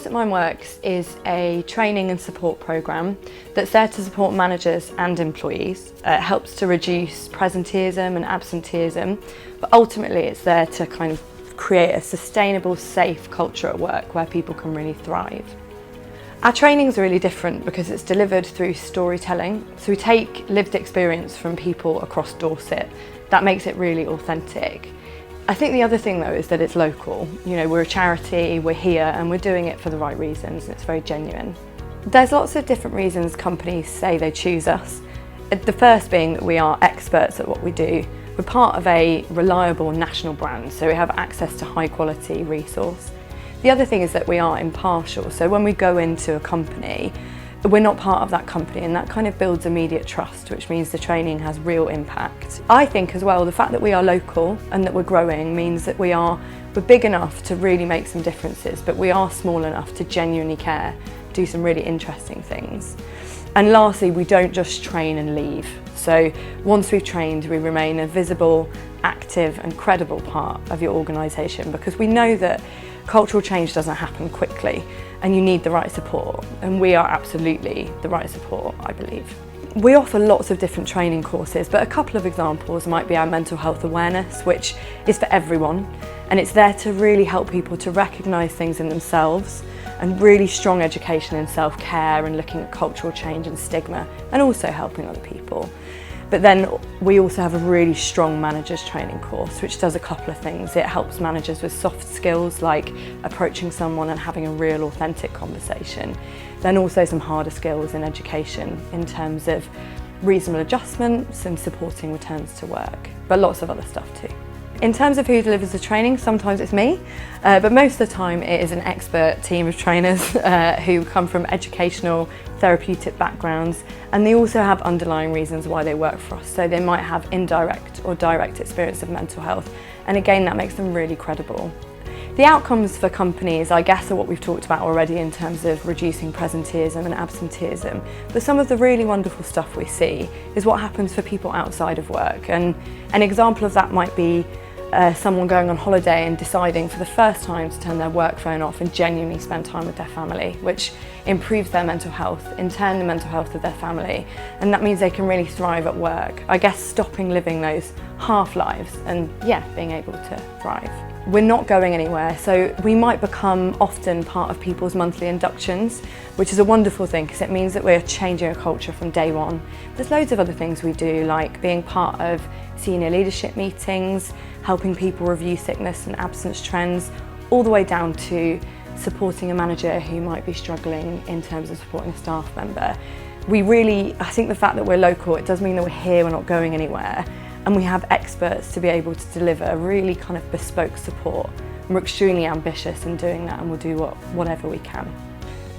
Dorset Mind Works is a training and support programme that's there to support managers and employees. It helps to reduce presenteeism and absenteeism, but ultimately it's there to kind of create a sustainable, safe culture at work where people can really thrive. Our training's really different because it's delivered through storytelling. So we take lived experience from people across Dorset. That makes it really authentic. I think the other thing though is that it's local. You know, we're a charity, we're here and we're doing it for the right reasons and it's very genuine. There's lots of different reasons companies say they choose us. The first being that we are experts at what we do. We're part of a reliable national brand, so we have access to high quality resource. The other thing is that we are impartial, so when we go into a company, we're not part of that company, and that kind of builds immediate trust, which means the training has real impact. I think as well, the fact that we are local and that we're growing means that we're big enough to really make some differences, but we are small enough to genuinely care, do some really interesting things. And lastly, we don't just train and leave. So once we've trained, we remain a visible, active and credible part of your organisation, because we know that cultural change doesn't happen quickly and you need the right support, and we are absolutely the right support, I believe. We offer lots of different training courses, but a couple of examples might be our mental health awareness, which is for everyone, and it's there to really help people to recognise things in themselves, and really strong education in self-care and looking at cultural change and stigma, and also helping other people. But then we also have a really strong managers training course, which does a couple of things. It helps managers with soft skills like approaching someone and having a real authentic conversation. Then also some harder skills in education in terms of reasonable adjustments and supporting returns to work, but lots of other stuff too. In terms of who delivers the training, sometimes it's me, but most of the time it is an expert team of trainers who come from educational, therapeutic backgrounds, and they also have underlying reasons why they work for us. So they might have indirect or direct experience of mental health, and again that makes them really credible. The outcomes for companies, I guess, are what we've talked about already in terms of reducing presenteeism and absenteeism, but some of the really wonderful stuff we see is what happens for people outside of work, and an example of that might be someone going on holiday and deciding for the first time to turn their work phone off and genuinely spend time with their family, which improves their mental health, in turn the mental health of their family, and that means they can really thrive at work. I guess stopping living those half lives and being able to thrive. We're not going anywhere, so we might become often part of people's monthly inductions, which is a wonderful thing because it means that we're changing a culture from day one. There's loads of other things we do, like being part of senior leadership meetings, helping people review sickness and absence trends, all the way down to supporting a manager who might be struggling in terms of supporting a staff member. I think the fact that we're local, it does mean that we're here, we're not going anywhere, and we have experts to be able to deliver really kind of bespoke support. And we're extremely ambitious in doing that, and we'll do whatever we can.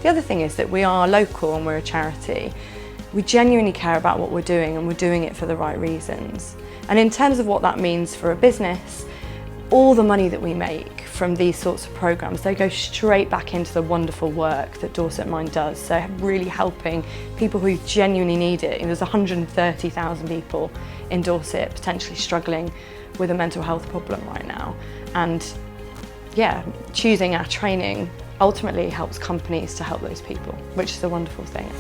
The other thing is that we are local and we're a charity. We genuinely care about what we're doing, and we're doing it for the right reasons. And in terms of what that means for a business, all the money that we make from these sorts of programmes, they go straight back into the wonderful work that Dorset Mind does. So really helping people who genuinely need it. There's 130,000 people in Dorset potentially struggling with a mental health problem right now. And choosing our training ultimately helps companies to help those people, which is a wonderful thing.